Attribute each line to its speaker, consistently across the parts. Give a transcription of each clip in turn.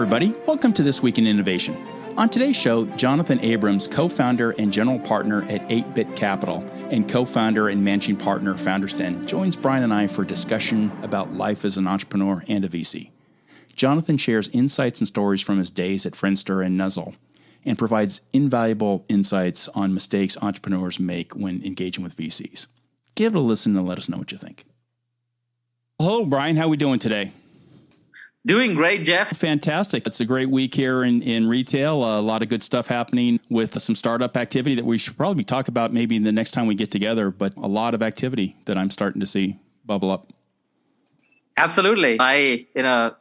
Speaker 1: everybody. Welcome to This Week in Innovation. On today's show, Sathianathan Abrams, co-founder and general partner at 8-Bit Capital and co-founder and managing partner of Founders Den, joins Brian and I for a discussion about life as an entrepreneur and a VC. Sathianathan shares insights and stories from his days at Friendster and Nuzzel and provides invaluable insights on mistakes entrepreneurs make when engaging with VCs. Give it a listen and let us know what you think. Hello, Brian. How are we doing today?
Speaker 2: Doing great, Jeff.
Speaker 1: Fantastic. It's a great week here in retail. A lot of good stuff happening with some startup activity that we should probably talk about maybe the next time we get together, but a lot of activity that I'm starting to see bubble up.
Speaker 2: Absolutely. I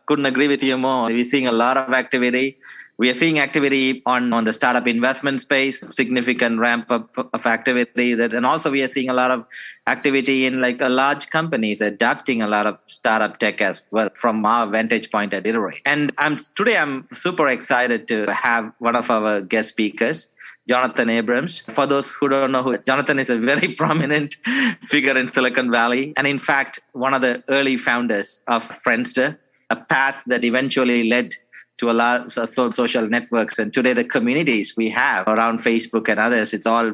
Speaker 2: couldn't agree with you more. We're seeing a lot of activity. We are seeing activity on the startup investment space, significant ramp up of activity. And also we are seeing a lot of activity in large companies adapting a lot of startup tech as well from our vantage point at Iterate. And today I'm super excited to have one of our guest speakers, Sathianathan Abrams. For those who don't know, Sathianathan is a very prominent figure in Silicon Valley. And in fact, one of the early founders of Friendster, a path that eventually led to a lot of social networks. And today the communities we have around Facebook and others, it's all,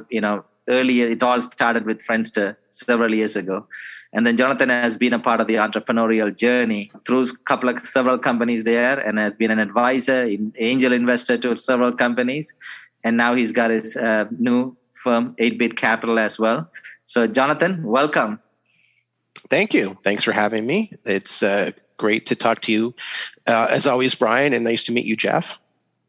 Speaker 2: earlier, it all started with Friendster several years ago. And then Sathianathan has been a part of the entrepreneurial journey through several companies there and has been an advisor, angel investor to several companies. And now he's got his new firm, 8-Bit Capital as well. So Sathianathan, welcome.
Speaker 3: Thank you. Thanks for having me. It's great to talk to you. As always, Brian, and nice to meet you, Jeff.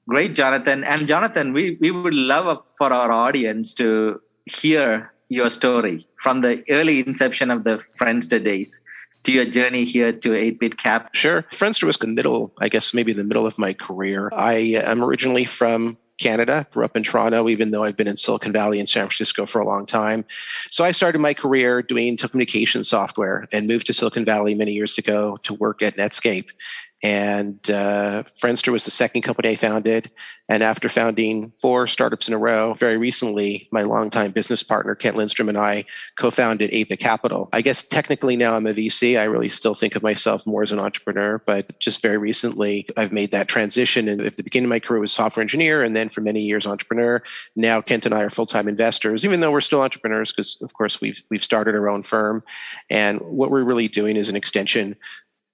Speaker 2: Great, Sathianathan. And Sathianathan, we would love for our audience to hear your story from the early inception of the Friendster days to your journey here to 8-Bit Cap.
Speaker 3: Sure. Friendster was the middle of my career. I am originally from Canada, grew up in Toronto, even though I've been in Silicon Valley and San Francisco for a long time. So I started my career doing telecommunications software and moved to Silicon Valley many years ago to work at Netscape. And Friendster was the second company I founded. And after founding 4 startups in a row, very recently, my longtime business partner, Kent Lindstrom, and I co-founded 8-Bit Capital. I guess technically now I'm a VC. I really still think of myself more as an entrepreneur, but just very recently, I've made that transition. And at the beginning of my career was software engineer, and then for many years, entrepreneur. Now Kent and I are full-time investors, even though we're still entrepreneurs, because of course we've started our own firm. And what we're really doing is an extension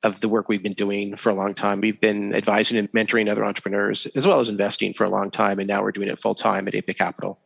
Speaker 3: of the work we've been doing for a long time. We've been advising and mentoring other entrepreneurs as well as investing for a long time, and now we're doing it full time at 8-Bit Capital.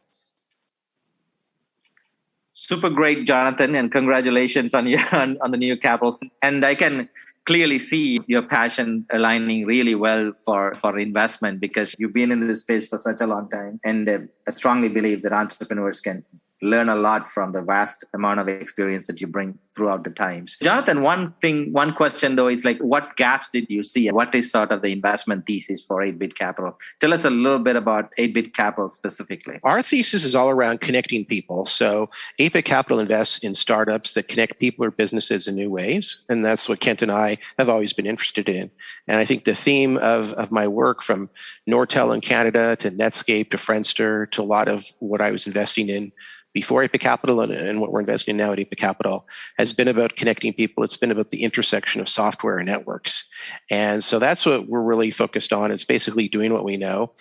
Speaker 2: Super great, Sathianathan, and congratulations on the new capital. And I can clearly see your passion aligning really well for investment because you've been in this space for such a long time. And I strongly believe that entrepreneurs can learn a lot from the vast amount of experience that you bring throughout the times. Sathianathan, one question though is what gaps did you see? What is sort of the investment thesis for 8-Bit Capital? Tell us a little bit about 8-Bit Capital specifically.
Speaker 3: Our thesis is all around connecting people. So 8-Bit Capital invests in startups that connect people or businesses in new ways. And that's what Kent and I have always been interested in. And I think the theme of my work from Nortel in Canada to Netscape to Friendster to a lot of what I was investing in before 8-Bit Capital and what we're investing in now at 8-Bit Capital has been about connecting people. It's been about the intersection of software and networks. And so that's what we're really focused on. It's basically doing what we know.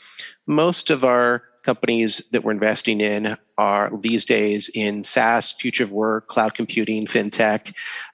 Speaker 3: Most of our companies that we're investing in are these days in SaaS, future of work, cloud computing, fintech,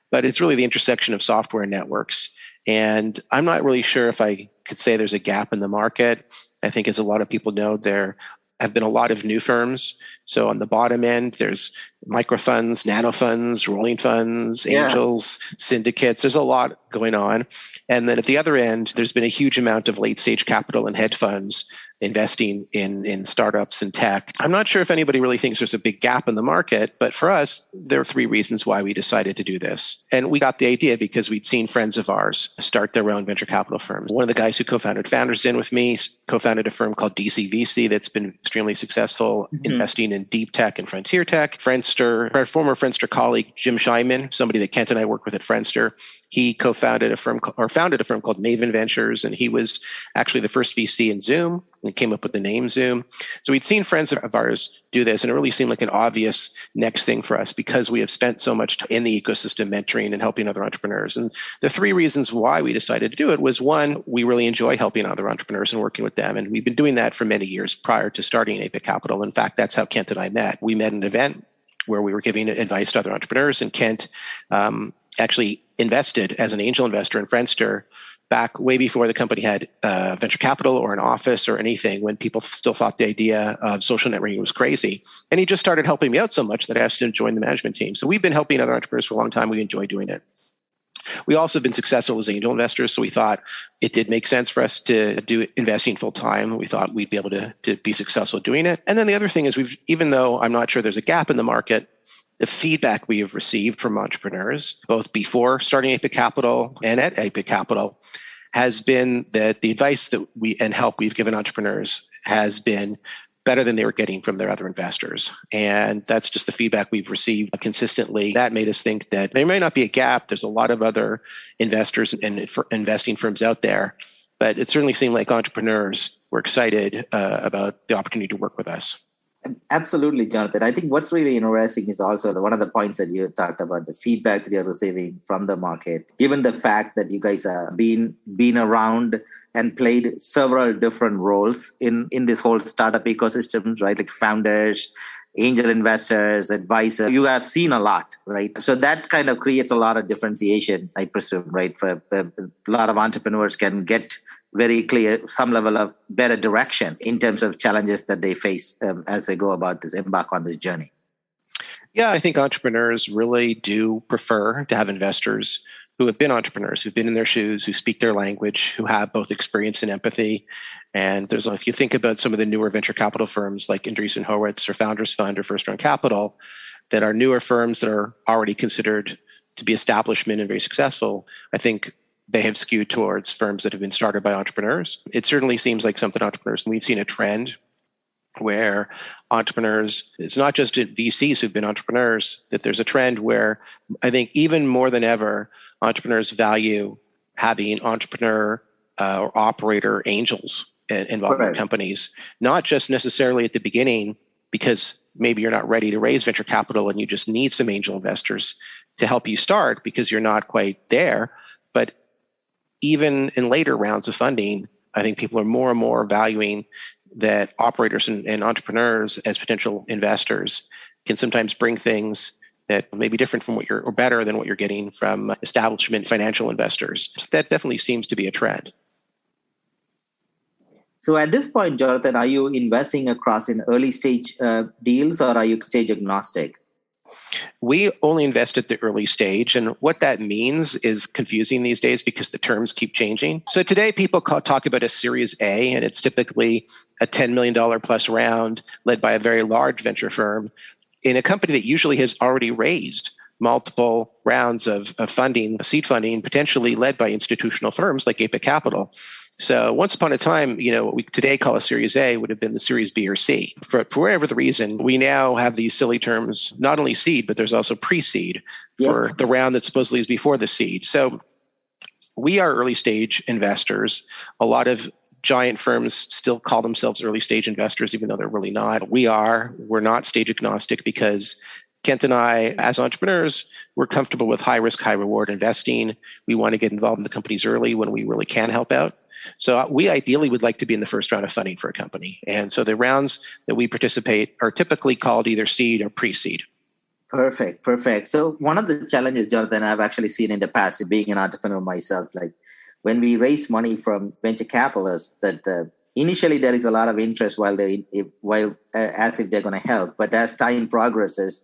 Speaker 3: but it's really the intersection of software and networks. And I'm not really sure if I could say there's a gap in the market. I think as a lot of people know, there have been a lot of new firms. So on the bottom end, there's micro funds, nano funds, rolling funds, angels, syndicates. There's a lot going on. And then at the other end, there's been a huge amount of late stage capital and hedge funds investing in startups and tech. I'm not sure if anybody really thinks there's a big gap in the market, but for us, there are 3 reasons why we decided to do this. And we got the idea because we'd seen friends of ours start their own venture capital firms. One of the guys who co-founded Founders Den with me co-founded a firm called DCVC that's been extremely successful, investing in deep tech and frontier tech. Friendster Friendster, our former Friendster colleague, Jim Scheinman, somebody that Kent and I worked with at Friendster. He founded a firm called Maven Ventures, and he was actually the first VC in Zoom and came up with the name Zoom. So we'd seen friends of ours do this, and it really seemed like an obvious next thing for us because we have spent so much time in the ecosystem mentoring and helping other entrepreneurs. And the three reasons why we decided to do it was, one, we really enjoy helping other entrepreneurs and working with them. And we've been doing that for many years prior to starting Apex Capital. In fact, that's how Kent and I met. We met at an event where we were giving advice to other entrepreneurs, and Kent actually invested as an angel investor in Friendster back way before the company had venture capital or an office or anything, when people still thought the idea of social networking was crazy. And he just started helping me out so much that I asked him to join the management team. So we've been helping other entrepreneurs for a long time. We enjoy doing it. We also have been successful as angel investors, so we thought it did make sense for us to do investing full time. We thought we'd be able to be successful doing it. And then the other thing is, even though I'm not sure there's a gap in the market, the feedback we have received from entrepreneurs, both before starting Apex Capital and at Apex Capital, has been that the advice that and help we've given entrepreneurs has been better than they were getting from their other investors. And that's just the feedback we've received consistently. That made us think that there may not be a gap. There's a lot of other investors and investing firms out there, but it certainly seemed like entrepreneurs were excited about the opportunity to work with us.
Speaker 2: Absolutely, Jonathan. I think what's really interesting is also one of the points that you talked about, the feedback that you're receiving from the market. Given the fact that you guys have been around and played several different roles in this whole startup ecosystem, right? Like founders, angel investors, advisors, you have seen a lot, right? So that kind of creates a lot of differentiation, I presume, right? For a lot of entrepreneurs can get very clear, some level of better direction in terms of challenges that they face as they go about this, embark on this journey.
Speaker 3: Yeah, I think entrepreneurs really do prefer to have investors who have been entrepreneurs, who've been in their shoes, who speak their language, who have both experience and empathy. And if you think about some of the newer venture capital firms like Andreessen Horowitz or Founders Fund or First Round Capital, that are newer firms that are already considered to be establishment and very successful, I think they have skewed towards firms that have been started by entrepreneurs. It certainly seems like something entrepreneurs, and we've seen a trend where entrepreneurs, it's not just VCs who've been entrepreneurs, that there's a trend where I think even more than ever, entrepreneurs value having entrepreneur or operator angels involved in companies, not just necessarily at the beginning, because maybe you're not ready to raise venture capital and you just need some angel investors to help you start because you're not quite there, but even in later rounds of funding, I think people are more and more valuing that operators and entrepreneurs as potential investors can sometimes bring things that may be different from or better than what you're getting from establishment financial investors. That definitely seems to be a trend.
Speaker 2: So at this point, Jonathan, are you investing across in early stage deals, or are you stage agnostic?
Speaker 3: We only invest at the early stage, and what that means is confusing these days because the terms keep changing. So today people talk about a Series A, and it's typically a $10 million plus round led by a very large venture firm in a company that usually has already raised multiple rounds of funding, seed funding, potentially led by institutional firms like Apex Capital. So once upon a time, what we today call a Series A would have been the Series B or C. For whatever the reason, we now have these silly terms, not only seed, but there's also pre-seed for the round that supposedly is before the seed. So we are early stage investors. A lot of giant firms still call themselves early stage investors, even though they're really not. We're not stage agnostic because Kent and I, as entrepreneurs, we're comfortable with high risk, high reward investing. We want to get involved in the companies early when we really can help out. So we ideally would like to be in the first round of funding for a company. And so the rounds that we participate are typically called either seed or pre-seed.
Speaker 2: Perfect. So one of the challenges, Jonathan, I've actually seen in the past, being an entrepreneur myself, like when we raise money from venture capitalists, that initially there is a lot of interest as if they're going to help. But as time progresses,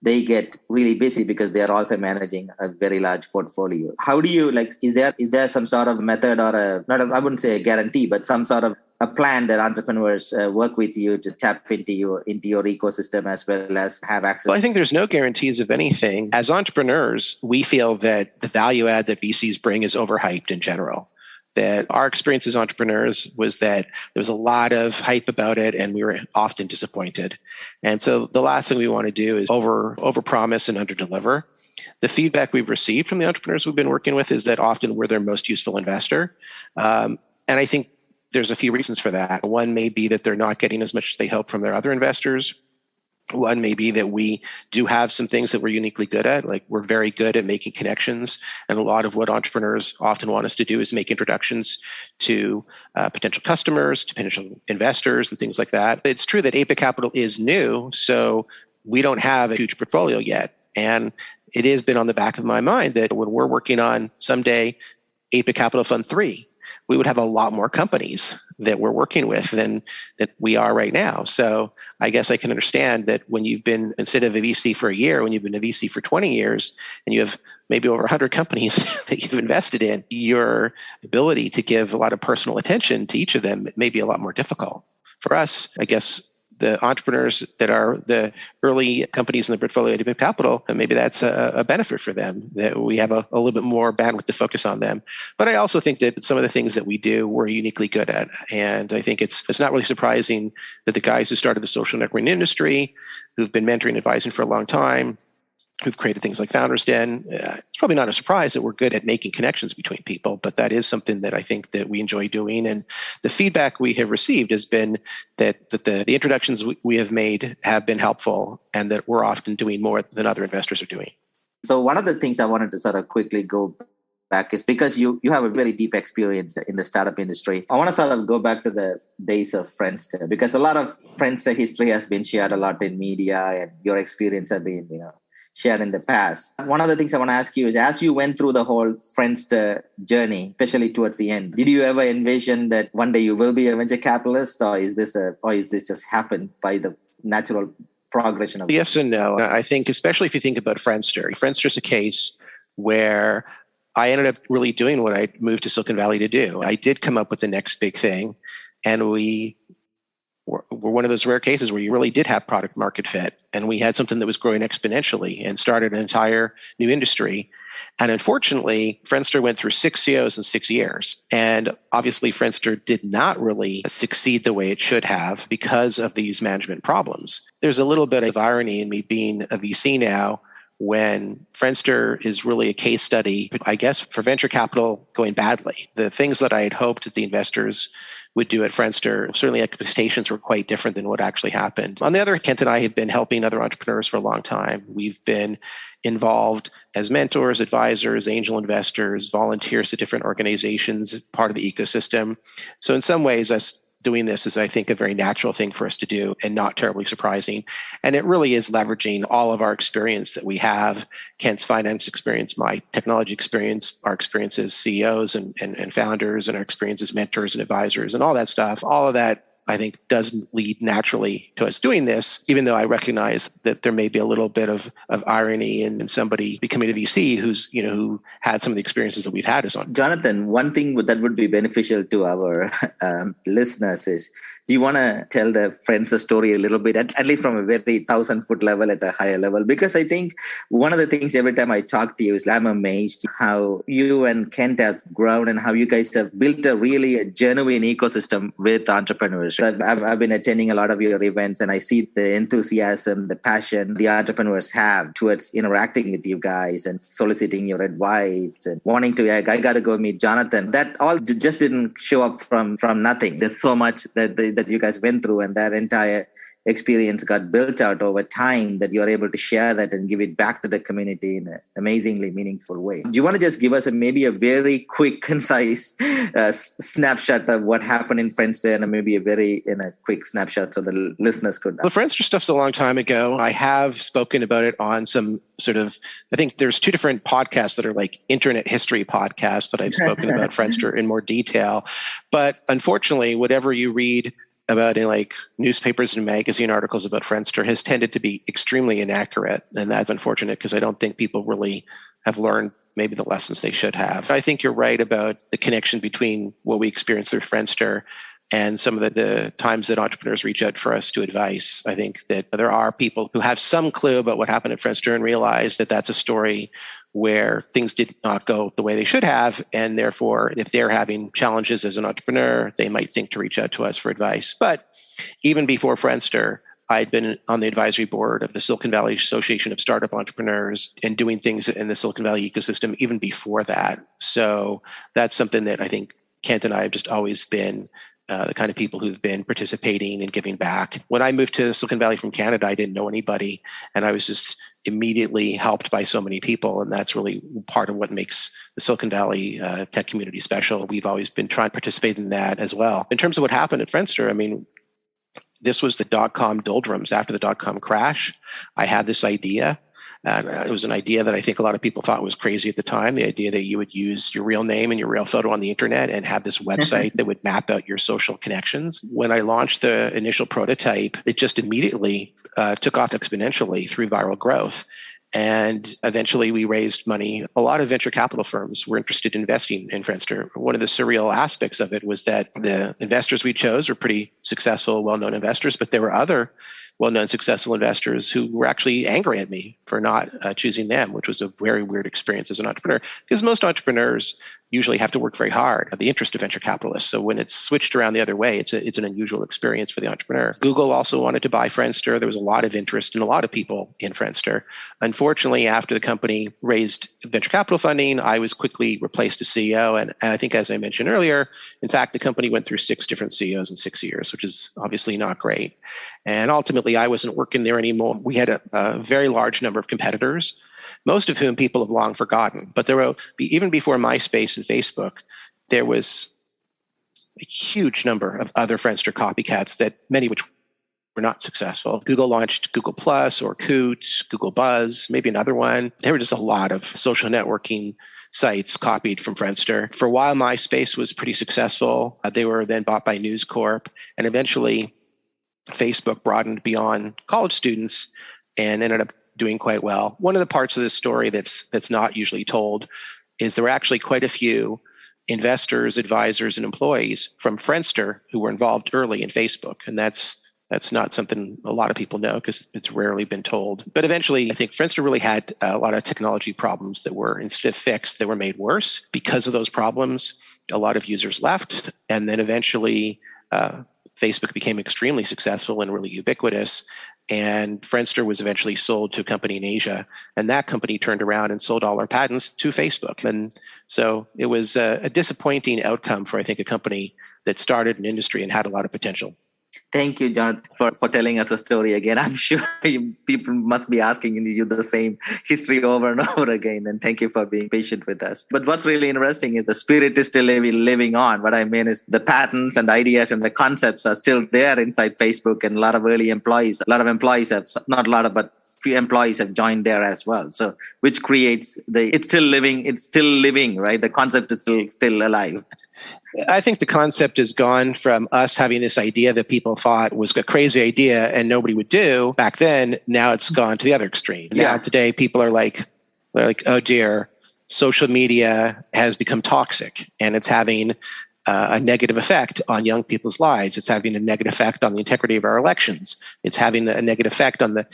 Speaker 2: they get really busy because they are also managing a very large portfolio. How do you is there some sort of method or I wouldn't say a guarantee, but some sort of a plan that entrepreneurs work with you to tap into your ecosystem as well as have access?
Speaker 3: Well, I think there's no guarantees of anything. As entrepreneurs, we feel that the value add that VCs bring is overhyped in general. that our experience as entrepreneurs was that there was a lot of hype about it and we were often disappointed. And so the last thing we want to do is over promise and under deliver. The feedback we've received from the entrepreneurs we've been working with is that often we're their most useful investor. And I think there's a few reasons for that. One may be that they're not getting as much as they hope from their other investors. One may be that we do have some things that we're uniquely good at. Like we're very good at making connections. And a lot of what entrepreneurs often want us to do is make introductions to potential customers, to potential investors and things like that. It's true that 8-Bit Capital is new, so we don't have a huge portfolio yet. And it has been on the back of my mind that when we're working on someday 8-Bit Capital Fund 3, we would have a lot more companies that we're working with than we are right now. So I guess I can understand that when you've been, instead of a VC for a year, when you've been a VC for 20 years, and you have maybe over 100 companies that you've invested in, your ability to give a lot of personal attention to each of them may be a lot more difficult. For us, I guess, the entrepreneurs that are the early companies in the portfolio at 8-Bit Capital, and maybe that's a benefit for them, that we have a little bit more bandwidth to focus on them. But I also think that some of the things that we do, we're uniquely good at. And I think it's not really surprising that the guys who started the social networking industry, who've been mentoring and advising for a long time, who've created things like Founders Den, it's probably not a surprise that we're good at making connections between people, but that is something that I think that we enjoy doing. And the feedback we have received has been that the introductions we have made have been helpful and that we're often doing more than other investors are doing.
Speaker 2: So one of the things I wanted to sort of quickly go back is because you have a very deep experience in the startup industry. I want to sort of go back to the days of Friendster, because a lot of Friendster history has been shared a lot in media and your experience have been, shared in the past. One of the things I want to ask you is, as you went through the whole Friendster journey, especially towards the end, did you ever envision that one day you will be a venture capitalist, or is this just happened by the natural progression of?
Speaker 3: Yes and no. I think, especially if you think about Friendster is a case where I ended up really doing what I moved to Silicon Valley to do. I did come up with the next big thing, and we're one of those rare cases where you really did have product market fit, and we had something that was growing exponentially and started an entire new industry. And unfortunately, Friendster went through 6 CEOs in 6 years. And obviously, Friendster did not really succeed the way it should have because of these management problems. There's a little bit of irony in me being a VC now, when Friendster is really a case study, I guess, for venture capital going badly. The things that I had hoped that the investors would do at Friendster, certainly expectations were quite different than what actually happened. On the other hand, Kent and I have been helping other entrepreneurs for a long time. We've been involved as mentors, advisors, angel investors, volunteers at different organizations, part of the ecosystem. So in some ways, us doing this is, I think, a very natural thing for us to do and not terribly surprising. And it really is leveraging all of our experience that we have, Kent's finance experience, my technology experience, our experience as CEOs and founders, and our experience as mentors and advisors and all that stuff. All of that, I think, does lead naturally to us doing this, even though I recognize that there may be a little bit of irony in somebody becoming a VC who had some of the experiences that we've had as on.
Speaker 2: Jonathan, one thing that would be beneficial to our listeners is, do you want to tell the Friendster story a little bit, at least from a very 1,000-foot level at a higher level? Because I think one of the things every time I talk to you is I'm amazed how you and Kent have grown and how you guys have built a genuine ecosystem with entrepreneurs. I've been attending a lot of your events, and I see the enthusiasm, the passion the entrepreneurs have towards interacting with you guys and soliciting your advice and wanting to, I got to go meet Jonathan. That all just didn't show up from nothing. There's so much that you guys went through, and that entire experience got built out over time that you're able to share that and give it back to the community in an amazingly meaningful way. Do you want to just give us maybe a very quick, concise snapshot of what happened in Friendster, and maybe a quick snapshot so the listeners could?
Speaker 3: The Friendster stuff's a long time ago. I have spoken about it on some sort of, I think there's 2 different podcasts that are like internet history podcasts that I've spoken about Friendster in more detail. But unfortunately, whatever you read about in like newspapers and magazine articles about Friendster has tended to be extremely inaccurate. And that's unfortunate because I don't think people really have learned maybe the lessons they should have. I think you're right about the connection between what we experienced through Friendster and some of the times that entrepreneurs reach out for us to advice. I think that there are people who have some clue about what happened at Friendster and realize that that's a story where things did not go the way they should have. And therefore, if they're having challenges as an entrepreneur, they might think to reach out to us for advice. But even before Friendster, I'd been on the advisory board of the Silicon Valley Association of Startup Entrepreneurs and doing things in the Silicon Valley ecosystem even before that. So that's something that I think Kent and I have just always been the kind of people who've been participating and giving back. When I moved to Silicon Valley from Canada, I didn't know anybody, and I was just immediately helped by so many people. And that's really part of what makes the Silicon Valley tech community special. We've always been trying to participate in that as well. In terms of what happened at Friendster, I mean, this was the dot-com doldrums. After the dot-com crash, I had this idea. And it was an idea that I think a lot of people thought was crazy at the time, the idea that you would use your real name and your real photo on the internet and have this website that would map out your social connections. When I launched the initial prototype, it just immediately took off exponentially through viral growth. And eventually we raised money. A lot of venture capital firms were interested in investing in Friendster. One of the surreal aspects of it was that the investors we chose were pretty successful, well-known investors, but there were other well-known successful investors who were actually angry at me for not choosing them, which was a very weird experience as an entrepreneur, because most entrepreneurs usually have to work very hard at the interest of venture capitalists. So when it's switched around the other way, it's an unusual experience for the entrepreneur. Google also wanted to buy Friendster. There was a lot of interest in a lot of people in Friendster. Unfortunately, after the company raised venture capital funding, I was quickly replaced as CEO. And I think, as I mentioned earlier, in fact, the company went through 6 different CEOs in 6 years, which is obviously not great. And ultimately, I wasn't working there anymore. We had a very large number of competitors, most of whom people have long forgotten. But there were, even before MySpace and Facebook, there was a huge number of other Friendster copycats, that many which were not successful. Google launched Google Plus or Coot, Google Buzz, maybe another one. There were just a lot of social networking sites copied from Friendster. For a while, MySpace was pretty successful. They were then bought by News Corp, and eventually Facebook broadened beyond college students and ended up doing quite well. One of the parts of this story that's not usually told is there were actually quite a few investors, advisors, and employees from Friendster who were involved early in Facebook. And that's not something a lot of people know because it's rarely been told. But eventually, I think Friendster really had a lot of technology problems that were, instead of fixed, they were made worse. Because of those problems, a lot of users left. And then eventually, Facebook became extremely successful and really ubiquitous. And Friendster was eventually sold to a company in Asia. And that company turned around and sold all our patents to Facebook. And so it was a disappointing outcome for, I think, a company that started an industry and had a lot of potential.
Speaker 2: Thank you, Jonathan, for telling us a story again. I'm sure people must be asking you the same history over and over again. And thank you for being patient with us. But what's really interesting is the spirit is still living on. What I mean is the patents and ideas and the concepts are still there inside Facebook. And a lot of few employees have joined there as well. So which creates it's still living, right? The concept is still alive.
Speaker 3: I think the concept has gone from us having this idea that people thought was a crazy idea and nobody would do back then. Now it's gone to the other extreme. Now today people are like, oh dear, social media has become toxic and it's having a negative effect on young people's lives. It's having a negative effect on the integrity of our elections. It's having a negative effect on the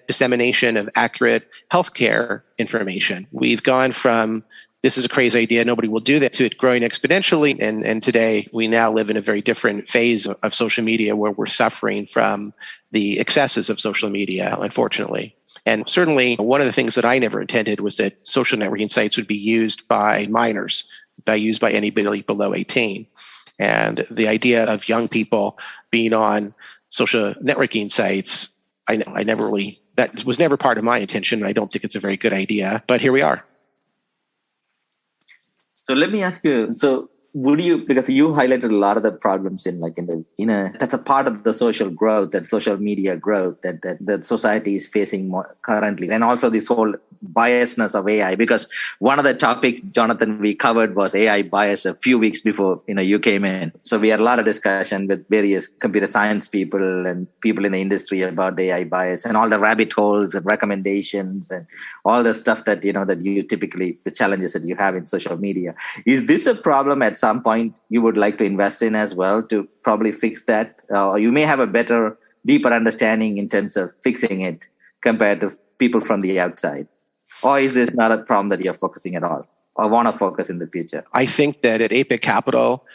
Speaker 3: dissemination of accurate healthcare information. We've gone from this is a crazy idea, nobody will do that, to it growing exponentially. And today we now live in a very different phase of social media where we're suffering from the excesses of social media, unfortunately. And certainly one of the things that I never intended was that social networking sites would be used by minors, used by anybody below 18. And the idea of young people being on social networking sites, that was never part of my intention. I don't think it's a very good idea, but here we are.
Speaker 2: So let me ask you, because you highlighted a lot of the problems that's a part of the social growth and social media growth that society is facing more currently. And also this whole biasness of AI, because one of the topics, Jonathan, we covered was AI bias a few weeks before, you came in. So we had a lot of discussion with various computer science people and people in the industry about the AI bias and all the rabbit holes and recommendations and all the stuff that, that you typically, the challenges that you have in social media. Is this a problem at some point you would like to invest in as well to probably fix that? Or you may have a better, deeper understanding in terms of fixing it compared to people from the outside. Or is this not a problem that you're focusing at all or want to focus in the future?
Speaker 3: I think that at 8-Bit Capital,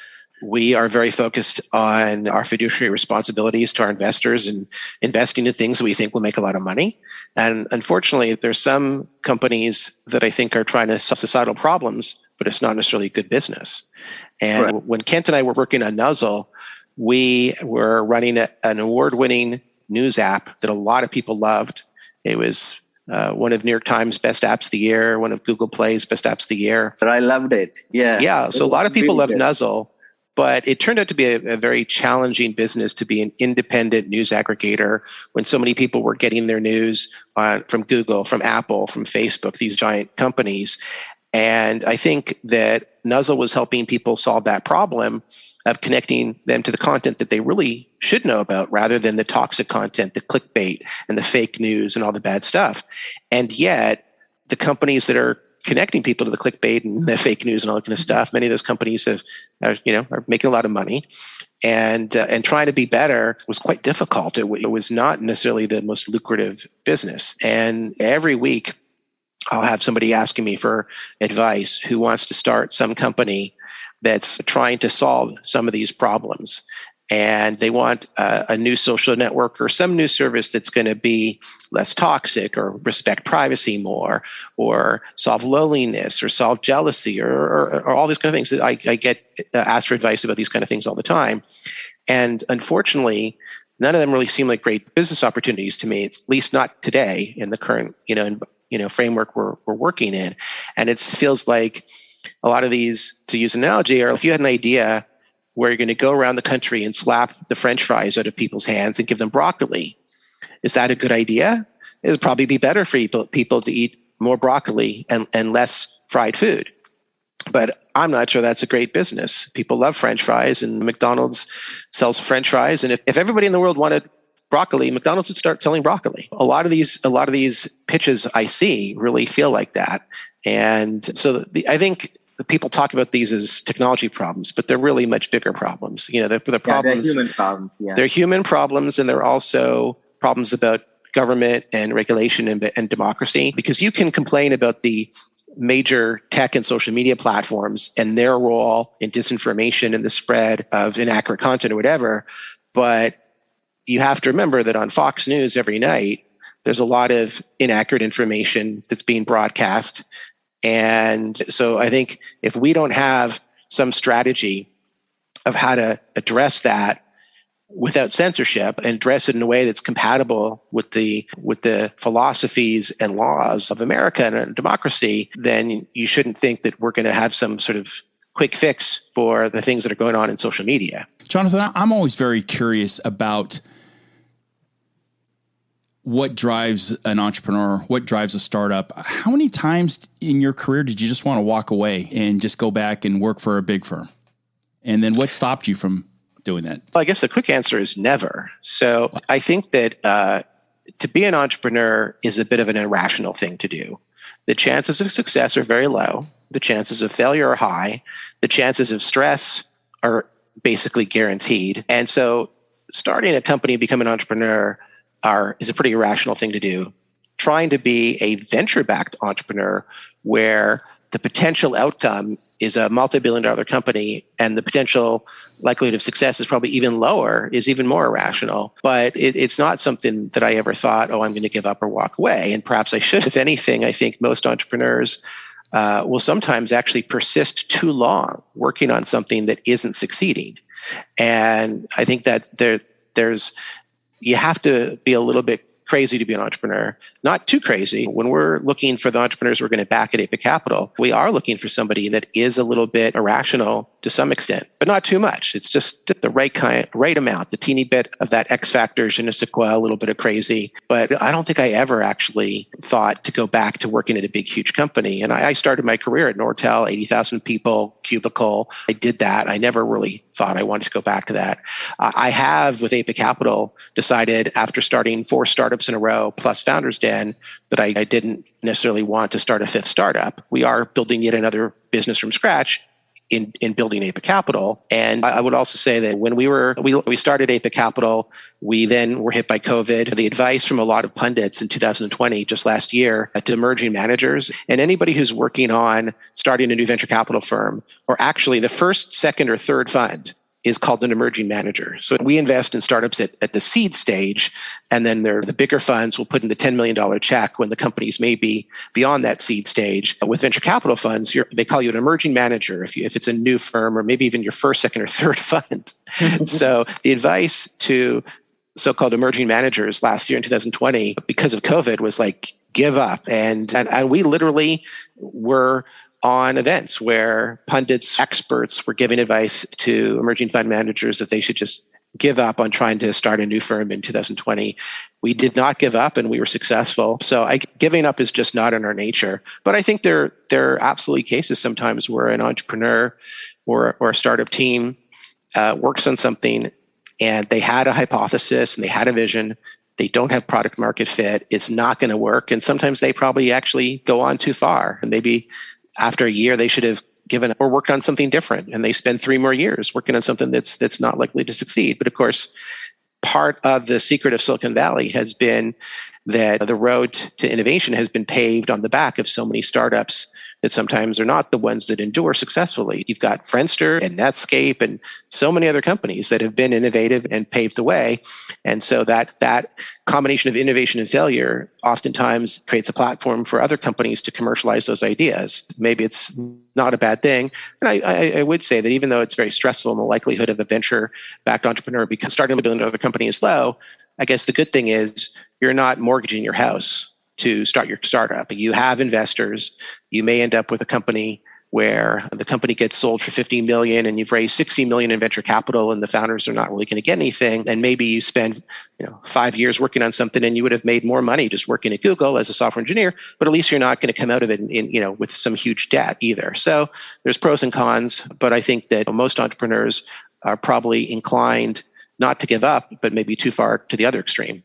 Speaker 3: we are very focused on our fiduciary responsibilities to our investors and investing in things that we think will make a lot of money. And unfortunately, there's some companies that I think are trying to solve societal problems, but it's not necessarily good business. And
Speaker 2: Right.
Speaker 3: When Kent and I were working on Nuzzel, we were running an award-winning news app that a lot of people loved. It was one of New York Times' best apps of the year, one of Google Play's best apps of the year.
Speaker 2: But I loved it. Yeah.
Speaker 3: Yeah. So a lot of people love
Speaker 2: Really good.
Speaker 3: Nuzzel, but it turned out to be a very challenging business to be an independent news aggregator when so many people were getting their news from Google, from Apple, from Facebook, these giant companies. And I think that Nuzzel was helping people solve that problem of connecting them to the content that they really should know about rather than the toxic content, the clickbait and the fake news and all the bad stuff. And yet the companies that are connecting people to the clickbait and the fake news and all that kind of stuff, many of those companies are making a lot of money, and trying to be better was quite difficult. It was not necessarily the most lucrative business. And every week I'll have somebody asking me for advice who wants to start some company that's trying to solve some of these problems. And they want a new social network or some new service that's going to be less toxic or respect privacy more or solve loneliness or solve jealousy or all these kind of things. I get asked for advice about these kind of things all the time. And unfortunately, none of them really seem like great business opportunities to me, at least not today in the current framework we're working in. And it feels like a lot of these, to use an analogy, or if you had an idea where you're going to go around the country and slap the French fries out of people's hands and give them broccoli. Is that a good idea? It would probably be better for people to eat more broccoli and less fried food. But I'm not sure that's a great business. People love French fries, and McDonald's sells French fries. And if everybody in the world wanted broccoli, McDonald's would start selling broccoli. A lot of these pitches I see really feel like that. And so I think the people talk about these as technology problems, but they're really much bigger problems. The problems.
Speaker 2: They're human problems. Yeah.
Speaker 3: They're human problems, and they're also problems about government and regulation and democracy. Because you can complain about the major tech and social media platforms and their role in disinformation and the spread of inaccurate content or whatever, but you have to remember that on Fox News every night, there's a lot of inaccurate information that's being broadcast. And so I think if we don't have some strategy of how to address that without censorship and address it in a way that's compatible with the philosophies and laws of America and democracy, then you shouldn't think that we're going to have some sort of quick fix for the things that are going on in social media.
Speaker 1: Jonathan, I'm always very curious about what drives an entrepreneur, what drives a startup. How many times in your career did you just want to walk away and just go back and work for a big firm? And then what stopped you from doing that?
Speaker 3: Well, I guess the quick answer is never. So I think that to be an entrepreneur is a bit of an irrational thing to do. The chances of success are very low. The chances of failure are high. The chances of stress are basically guaranteed. And so starting a company, becoming an entrepreneur is a pretty irrational thing to do. Trying to be a venture-backed entrepreneur where the potential outcome is a multi-billion-dollar company and the potential likelihood of success is probably even lower is even more irrational. But it's not something that I ever thought, I'm going to give up or walk away. And perhaps I should. If anything, I think most entrepreneurs will sometimes actually persist too long working on something that isn't succeeding. And I think that you have to be a little bit crazy to be an entrepreneur, not too crazy. When we're looking for the entrepreneurs we're going to back at 8-Bit Capital, we are looking for somebody that is a little bit irrational to some extent, but not too much. It's just the right amount, the teeny bit of that X factor, je ne sais quoi, a little bit of crazy. But I don't think I ever actually thought to go back to working at a big, huge company. And I started my career at Nortel, 80,000 people, cubicle. I did that. I never really thought I wanted to go back to that. I have, with 8-Bit Capital, decided after starting 4 startups in a row, plus Founders Den, that I didn't necessarily want to start a 5th startup. We are building yet another business from scratch in building Ape Capital. And I would also say that when we started Ape Capital, we then were hit by COVID. The advice from a lot of pundits in 2020, just last year, to emerging managers and anybody who's working on starting a new venture capital firm, or actually the first, second, or third fund, is called an emerging manager. So we invest in startups at the seed stage, and then the bigger funds will put in the $10 million check when the companies may be beyond that seed stage. With venture capital funds, they call you an emerging manager if it's a new firm, or maybe even your first, second, or third fund. So the advice to so-called emerging managers last year in 2020, because of COVID, was like, give up. And we literally were on events where pundits, experts were giving advice to emerging fund managers that they should just give up on trying to start a new firm in 2020. We did not give up, and we were successful. So giving up is just not in our nature. But I think there are absolutely cases sometimes where an entrepreneur or a startup team works on something, and they had a hypothesis and they had a vision. They don't have product market fit. It's not going to work. And sometimes they probably actually go on too far. And maybe after a year, they should have given or worked on something different, and they spend 3 more years working on something that's not likely to succeed. But of course, part of the secret of Silicon Valley has been that the road to innovation has been paved on the back of so many startups that sometimes are not the ones that endure successfully. You've got Friendster and Netscape and so many other companies that have been innovative and paved the way. And so that combination of innovation and failure oftentimes creates a platform for other companies to commercialize those ideas. Maybe it's not a bad thing. And I would say that even though it's very stressful and the likelihood of a venture-backed entrepreneur because starting a billion-dollar company is low, I guess the good thing is you're not mortgaging your house to start your startup. You have investors. You may end up with a company where the company gets sold for $50 million and you've raised $60 million in venture capital and the founders are not really going to get anything. And maybe you spend 5 years working on something and you would have made more money just working at Google as a software engineer, but at least you're not going to come out of it with some huge debt either. So there's pros and cons, but I think that most entrepreneurs are probably inclined not to give up, but maybe too far to the other extreme.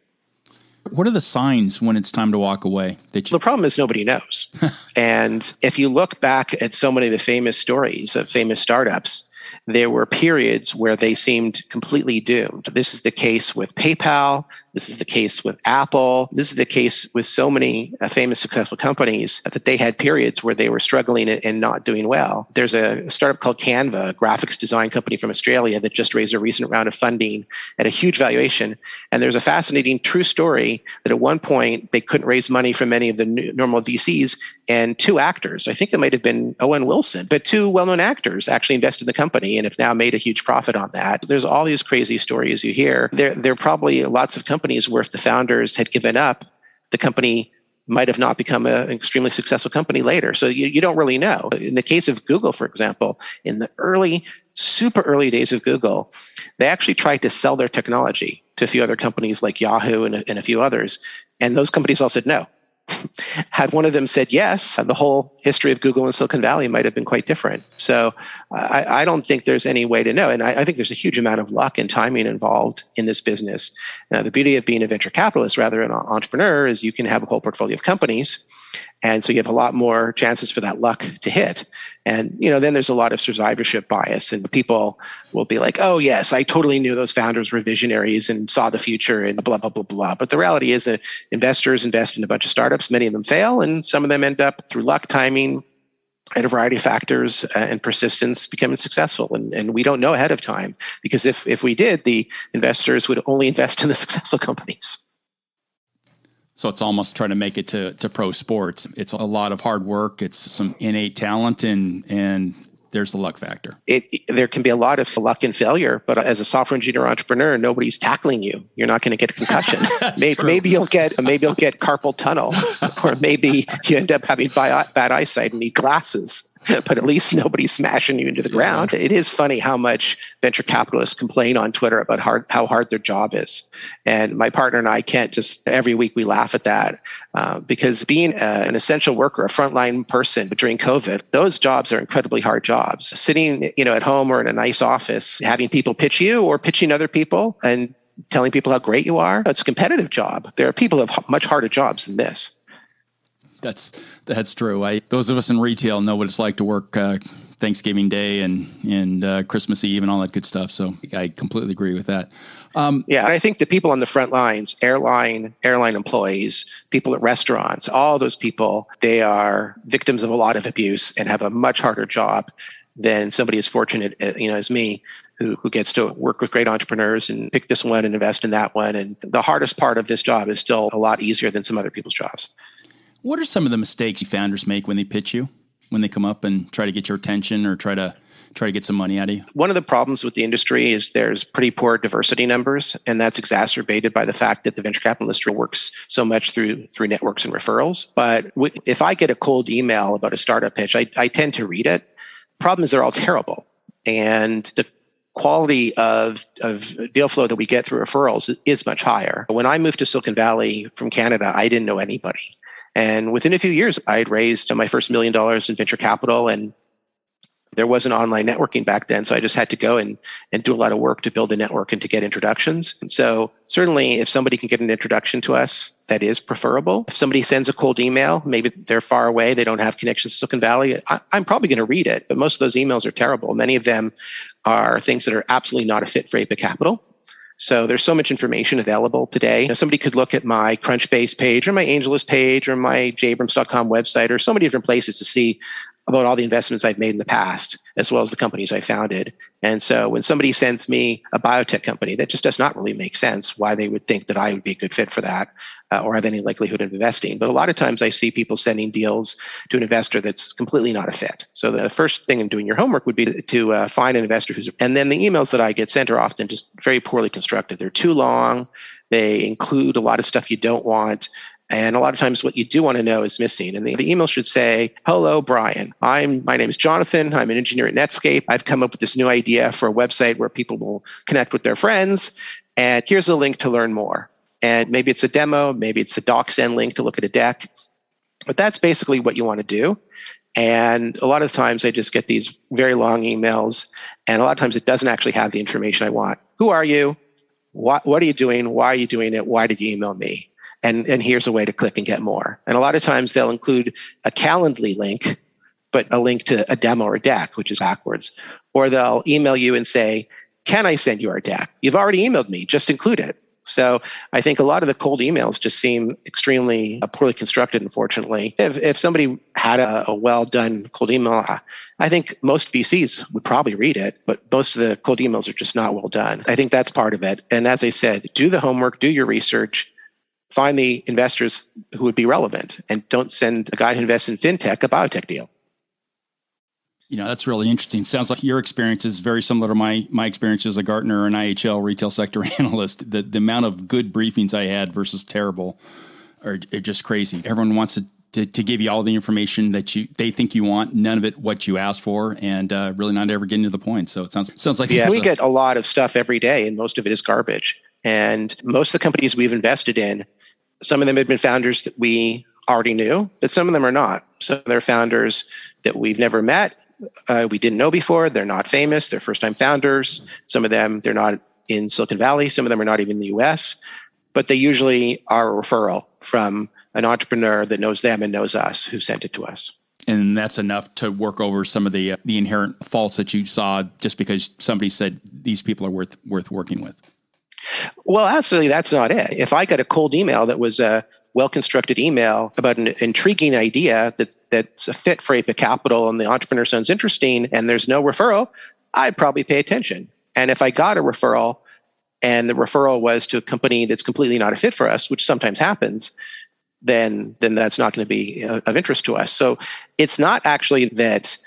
Speaker 1: What are the signs when it's time to walk away?
Speaker 3: The problem is nobody knows. And if you look back at so many of the famous stories of famous startups, there were periods where they seemed completely doomed. This is the case with PayPal. This is the case with Apple. This is the case with so many famous successful companies that they had periods where they were struggling and not doing well. There's a startup called Canva, a graphics design company from Australia that just raised a recent round of funding at a huge valuation. And there's a fascinating true story that at one point they couldn't raise money from any of the normal VCs, and 2 actors, I think it might have been Owen Wilson, but 2 well-known actors actually invested in the company and have now made a huge profit on that. There's all these crazy stories you hear. There are probably lots of companies where if the founders had given up, the company might have not become an extremely successful company later. So you don't really know. In the case of Google, for example, in the super early days of Google, they actually tried to sell their technology to a few other companies like Yahoo and a few others. And those companies all said no. Had one of them said yes, the whole history of Google and Silicon Valley might have been quite different. So I don't think there's any way to know. And I think there's a huge amount of luck and timing involved in this business. Now, the beauty of being a venture capitalist rather than an entrepreneur is you can have a whole portfolio of companies. And so you have a lot more chances for that luck to hit. And, then there's a lot of survivorship bias, and people will be like, oh, yes, I totally knew those founders were visionaries and saw the future and blah, blah, blah, blah. But the reality is that investors invest in a bunch of startups. Many of them fail, and some of them end up through luck, timing, and a variety of factors and persistence becoming successful. And we don't know ahead of time, because if we did, the investors would only invest in the successful companies.
Speaker 1: So it's almost trying to make it to pro sports. It's a lot of hard work. It's some innate talent, and there's the luck factor. There
Speaker 3: can be a lot of luck and failure, but as a software engineer entrepreneur, nobody's tackling you. You're not going to get a concussion. maybe you'll get carpal tunnel, or maybe you end up having bad eyesight and need glasses. But at least nobody's smashing you into the ground. It is funny how much venture capitalists complain on Twitter about how hard their job is. And my partner and I can't just, every week we laugh at that because being an essential worker, a frontline person during COVID, those jobs are incredibly hard jobs. Sitting at home or in a nice office, having people pitch you or pitching other people and telling people how great you are, it's a competitive job. There are people who have much harder jobs than this.
Speaker 1: That's true. Those of us in retail know what it's like to work Thanksgiving Day and Christmas Eve and all that good stuff. So I completely agree with that.
Speaker 3: Yeah, and I think the people on the front lines, airline employees, people at restaurants, all those people, they are victims of a lot of abuse and have a much harder job than somebody as fortunate, as me, who gets to work with great entrepreneurs and pick this one and invest in that one. And the hardest part of this job is still a lot easier than some other people's jobs.
Speaker 1: What are some of the mistakes founders make when they pitch you, when they come up and try to get your attention or try to get some money out of you?
Speaker 3: One of the problems with the industry is there's pretty poor diversity numbers, and that's exacerbated by the fact that the venture capital industry works so much through networks and referrals. But if I get a cold email about a startup pitch, I tend to read it. Problem is they're all terrible. And the quality of deal flow that we get through referrals is much higher. When I moved to Silicon Valley from Canada, I didn't know anybody. And within a few years, I had raised my first $1 million in venture capital, and there wasn't online networking back then. So I just had to go and do a lot of work to build a network and to get introductions. And so certainly if somebody can get an introduction to us, that is preferable. If somebody sends a cold email, maybe they're far away, they don't have connections to Silicon Valley, I'm probably going to read it. But most of those emails are terrible. Many of them are things that are absolutely not a fit for Apex Capital. So there's so much information available today. Somebody could look at my Crunchbase page or my AngelList page or my jabrams.com website or so many different places to see about all the investments I've made in the past, as well as the companies I founded. And so when somebody sends me a biotech company, that just does not really make sense why they would think that I would be a good fit for that or have any likelihood of investing. But a lot of times I see people sending deals to an investor that's completely not a fit. So the first thing in doing your homework would be to find an investor and then the emails that I get sent are often just very poorly constructed. They're too long. They include a lot of stuff you don't want. And a lot of times what you do want to know is missing. And the email should say, "Hello, Brian. My name is Jonathan. I'm an engineer at Netscape. I've come up with this new idea for a website where people will connect with their friends. And here's a link to learn more." And maybe it's a demo. Maybe it's a DocSend link to look at a deck. But that's basically what you want to do. And a lot of times I just get these very long emails. And a lot of times it doesn't actually have the information I want. Who are you? What are you doing? Why are you doing it? Why did you email me? And here's a way to click and get more. And a lot of times they'll include a Calendly link, but a link to a demo or deck, which is backwards. Or they'll email you and say, "Can I send you our deck? You've already emailed me, just include it." So I think a lot of the cold emails just seem extremely poorly constructed, unfortunately. If somebody had a well-done cold email, I think most VCs would probably read it, but most of the cold emails are just not well done. I think that's part of it. And as I said, do the homework, do your research, find the investors who would be relevant, and don't send a guy who invests in fintech a biotech deal.
Speaker 1: That's really interesting. Sounds like your experience is very similar to my experience as a Gartner and IHL retail sector analyst. The amount of good briefings I had versus terrible are just crazy. Everyone wants to give you all the information that they think you want, none of it what you asked for, and really not ever getting to the point. So it sounds like
Speaker 3: we get a lot of stuff every day, and most of it is garbage. And most of the companies we've invested in, some of them have been founders that we already knew, but some of them are not. Some of them are founders that we've never met. We didn't know before. They're not famous. They're first-time founders. Some of them, they're not in Silicon Valley. Some of them are not even in the US. But they usually are a referral from an entrepreneur that knows them and knows us, who sent it to us.
Speaker 1: And that's enough to work over some of the inherent faults that you saw just because somebody said these people are worth working with.
Speaker 3: Well, absolutely, that's not it. If I got a cold email that was a well-constructed email about an intriguing idea that's a fit for Apex Capital and the entrepreneur sounds interesting and there's no referral, I'd probably pay attention. And if I got a referral and the referral was to a company that's completely not a fit for us, which sometimes happens, then that's not going to be of interest to us. So it's not actually that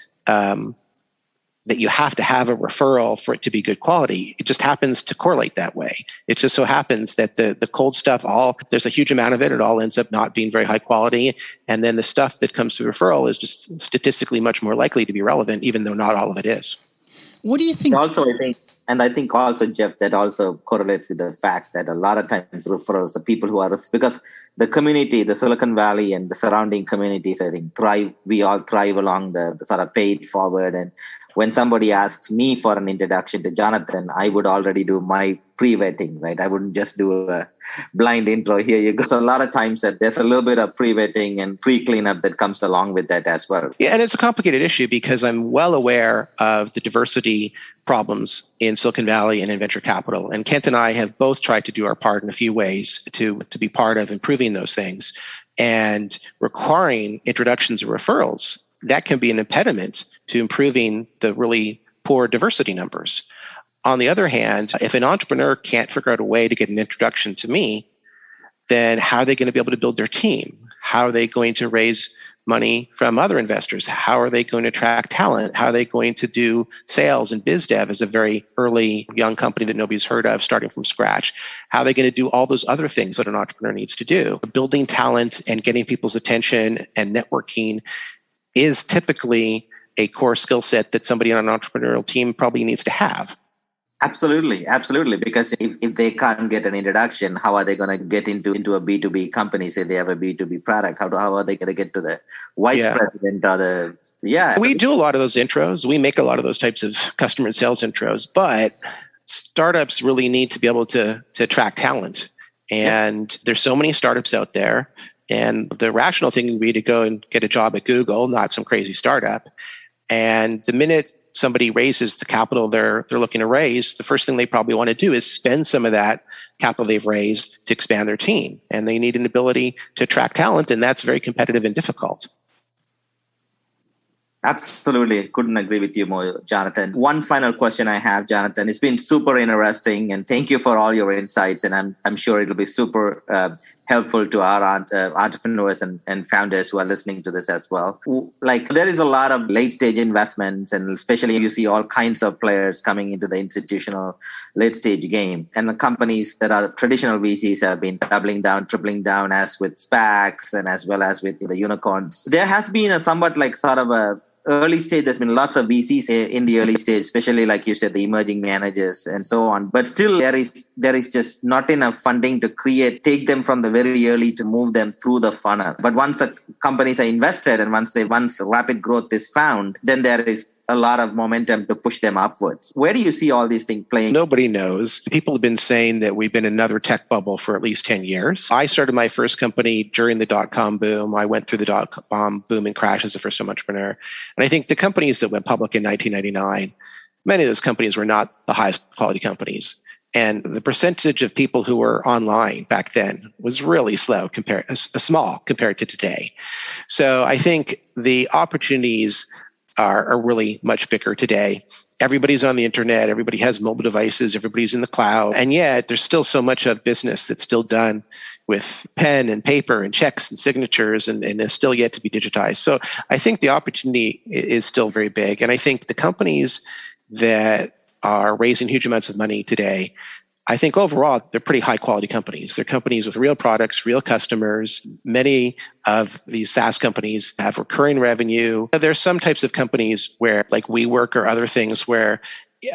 Speaker 3: that you have to have a referral for it to be good quality. It just happens to correlate that way. It just so happens that the cold stuff, there's a huge amount of it. It all ends up not being very high quality. And then the stuff that comes through referral is just statistically much more likely to be relevant, even though not all of it is.
Speaker 1: What do you think?
Speaker 2: I think also, Jeff, that also correlates with the fact that a lot of times referrals, the people who are, because the community, the Silicon Valley and the surrounding communities, I think we all thrive along the sort of paid forward. And when somebody asks me for an introduction to Jonathan, I would already do my pre-vetting, right? I wouldn't just do a blind intro. Here you go. So a lot of times that there's a little bit of pre-vetting and pre-cleanup that comes along with that as well.
Speaker 3: Yeah, and it's a complicated issue because I'm well aware of the diversity problems in Silicon Valley and in venture capital. And Kent and I have both tried to do our part in a few ways to be part of improving those things. And requiring introductions of referrals, that can be an impediment to improving the really poor diversity numbers. On the other hand, if an entrepreneur can't figure out a way to get an introduction to me, then how are they going to be able to build their team? How are they going to raise money from other investors? How are they going to attract talent? How are they going to do sales and biz dev as a very early young company that nobody's heard of starting from scratch? How are they going to do all those other things that an entrepreneur needs to do? Building talent and getting people's attention and networking is typically a core skill set that somebody on an entrepreneurial team probably needs to have.
Speaker 2: Absolutely. Because if they can't get an introduction, how are they going to get into a B2B company? Say they have a B2B product. How are they going to get to the vice president or the... Yeah.
Speaker 3: We do a lot of those intros. We make a lot of those types of customer and sales intros, but startups really need to be able to attract talent. And there's so many startups out there. And the rational thing would be to go and get a job at Google, not some crazy startup. And the minute somebody raises the capital they're looking to raise, the first thing they probably want to do is spend some of that capital they've raised to expand their team. And they need an ability to attract talent, and that's very competitive and difficult.
Speaker 2: Absolutely. Couldn't agree with you more, Jonathan. One final question I have, Jonathan. It's been super interesting, and thank you for all your insights. And I'm sure it'll be super helpful to our entrepreneurs and founders who are listening to this as well. Like, there is a lot of late stage investments, and especially you see all kinds of players coming into the institutional late stage game. And the companies that are traditional VCs have been doubling down, tripling down, as with SPACs and as well as with the unicorns. There has been a somewhat like sort of a early stage, there's been lots of VCs in the early stage, especially like you said, the emerging managers and so on. But still, there is just not enough funding to take them from the very early to move them through the funnel. But once the companies are invested and once rapid growth is found, then there is a lot of momentum to push them upwards. Where do you see all these things playing?
Speaker 3: Nobody knows. People have been saying that we've been in another tech bubble for at least 10 years. I started my first company during the dot-com boom. I went through the dot-com boom and crash as a first-time entrepreneur. And I think the companies that went public in 1999, many of those companies were not the highest quality companies. And the percentage of people who were online back then was really small compared to today. So I think the opportunities are really much bigger today. Everybody's on the internet. Everybody has mobile devices. Everybody's in the cloud. And yet there's still so much of business that's still done with pen and paper and checks and signatures and is still yet to be digitized. So I think the opportunity is still very big. And I think the companies that are raising huge amounts of money today, I think overall, they're pretty high quality companies. They're companies with real products, real customers. Many of these SaaS companies have recurring revenue. There's some types of companies where, like WeWork or other things, where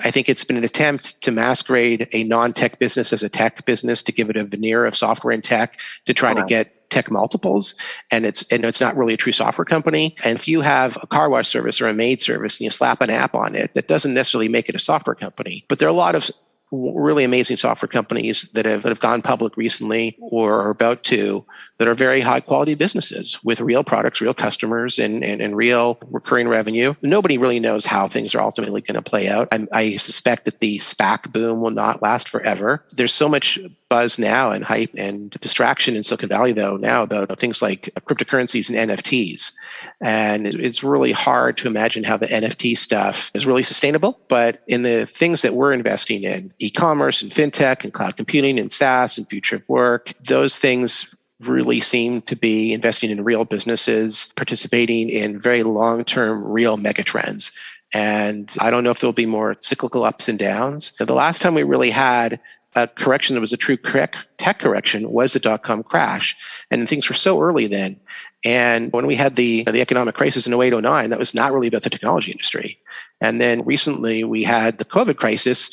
Speaker 3: I think it's been an attempt to masquerade a non-tech business as a tech business, to give it a veneer of software and tech, to try to get tech multiples. And it's not really a true software company. And if you have a car wash service or a maid service and you slap an app on it, that doesn't necessarily make it a software company. But there are a lot of really amazing software companies that have gone public recently or are about to, that are very high quality businesses with real products, real customers, and real recurring revenue. Nobody really knows how things are ultimately going to play out. I suspect that the SPAC boom will not last forever. There's so much buzz now and hype and distraction in Silicon Valley, though, now about things like cryptocurrencies and NFTs. And it's really hard to imagine how the NFT stuff is really sustainable. But in the things that we're investing in, e-commerce and fintech and cloud computing and SaaS and future of work, those things really seem to be investing in real businesses, participating in very long-term real megatrends. And I don't know if there'll be more cyclical ups and downs. The last time we really had a correction that was a true tech correction was the dot-com crash. And things were so early then. And when we had the economic crisis in 08, 09, that was not really about the technology industry. And then recently we had the COVID crisis,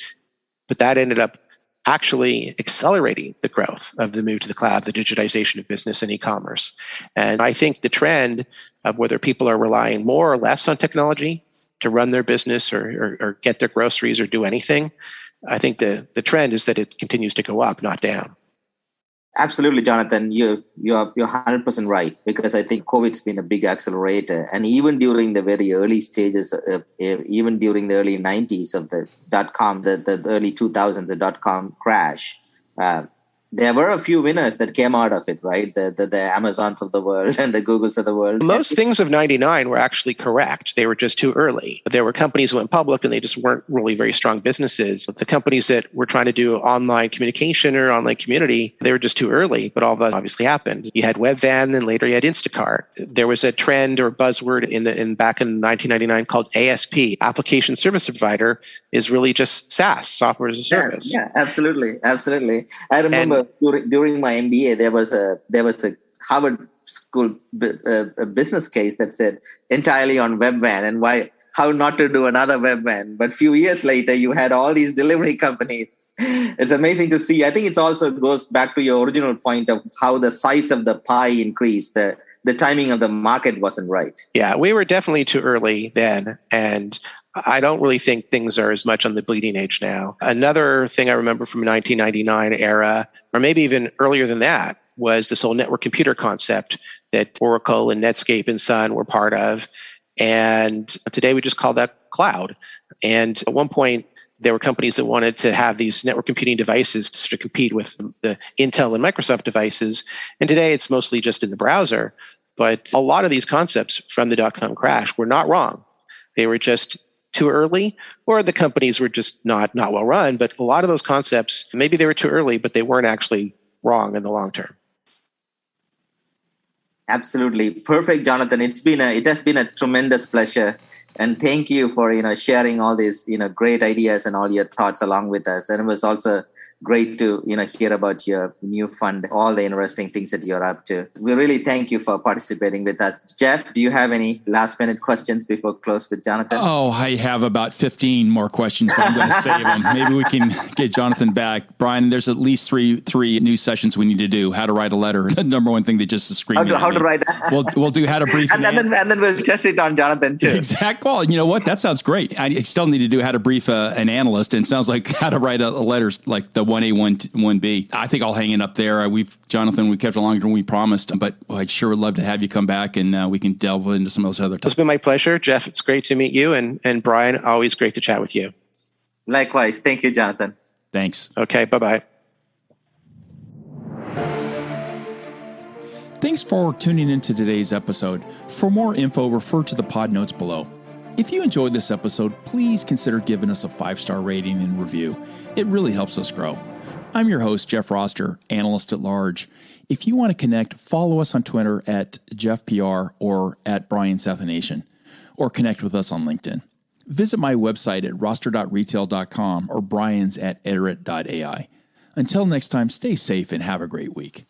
Speaker 3: but that ended up actually accelerating the growth of the move to the cloud, the digitization of business and e-commerce. And I think the trend of whether people are relying more or less on technology to run their business or get their groceries or do anything, I think the trend is that it continues to go up, not down.
Speaker 2: Absolutely, Jonathan. You're 100% right, because I think COVID's been a big accelerator. And even during the very early stages, even during the early 90s of the .com, the early 2000s, the .com crash, there were a few winners that came out of it, right? The Amazons of the world and the Googles of the world.
Speaker 3: Most things of 99 were actually correct. They were just too early. There were companies that went public and they just weren't really very strong businesses. But the companies that were trying to do online communication or online community, they were just too early. But all that obviously happened. You had Webvan, then later you had Instacart. There was a trend or buzzword back in 1999 called ASP, Application Service Provider, is really just SaaS, software as a service.
Speaker 2: Yeah, absolutely. I remember during my MBA, there was a Harvard School business case that said entirely on Webvan and how not to do another Webvan. But a few years later, you had all these delivery companies. It's amazing to see. I think it also goes back to your original point of how the size of the pie increased. The timing of the market wasn't right.
Speaker 3: Yeah, we were definitely too early then, and I don't really think things are as much on the bleeding edge now. Another thing I remember from 1999 era, or maybe even earlier than that, was this whole network computer concept that Oracle and Netscape and Sun were part of. And today we just call that cloud. And at one point, there were companies that wanted to have these network computing devices to sort of compete with the Intel and Microsoft devices. And today it's mostly just in the browser. But a lot of these concepts from the .com crash were not wrong. They were just too early, or the companies were just not well run. But a lot of those concepts, maybe they were too early, but they weren't actually wrong in the long term.
Speaker 2: Absolutely. Perfect, Jonathan. It has been a tremendous pleasure. And thank you for, sharing all these, great ideas and all your thoughts along with us. And it was also great to, hear about your new fund, all the interesting things that you're up to. We really thank you for participating with us. Jeff, do you have any last minute questions before close with Jonathan?
Speaker 1: Oh, I have about 15 more questions, but I'm going to save them. Maybe we can get Jonathan back. Brian, there's at least three new sessions we need to do. How to write a letter. The number one thing that just is screaming.
Speaker 2: How to write that.
Speaker 1: We'll do how to brief
Speaker 2: and then we'll test it on Jonathan too.
Speaker 1: Exactly. Well, you know what? That sounds great. I still need to do how to brief an analyst, and it sounds like how to write a letter like the 1A, 1B. I think I'll hang it up there. Jonathan, we kept it longer than we promised, but I'd sure would love to have you come back and we can delve into some of those other topics.
Speaker 3: It's been my pleasure, Jeff. It's great to meet you, and Brian, always great to chat with you.
Speaker 2: Likewise. Thank you, Jonathan.
Speaker 1: Thanks.
Speaker 3: Okay, bye-bye.
Speaker 1: Thanks for tuning into today's episode. For more info, refer to the pod notes below. If you enjoyed this episode, please consider giving us a 5-star rating and review. It really helps us grow. I'm your host, Jeff Roster, analyst at large. If you want to connect, follow us on Twitter at JeffPR or at Brian Sathianathan, or connect with us on LinkedIn. Visit my website at roster.retail.com or Brian's at Iterate.ai. Until next time, stay safe and have a great week.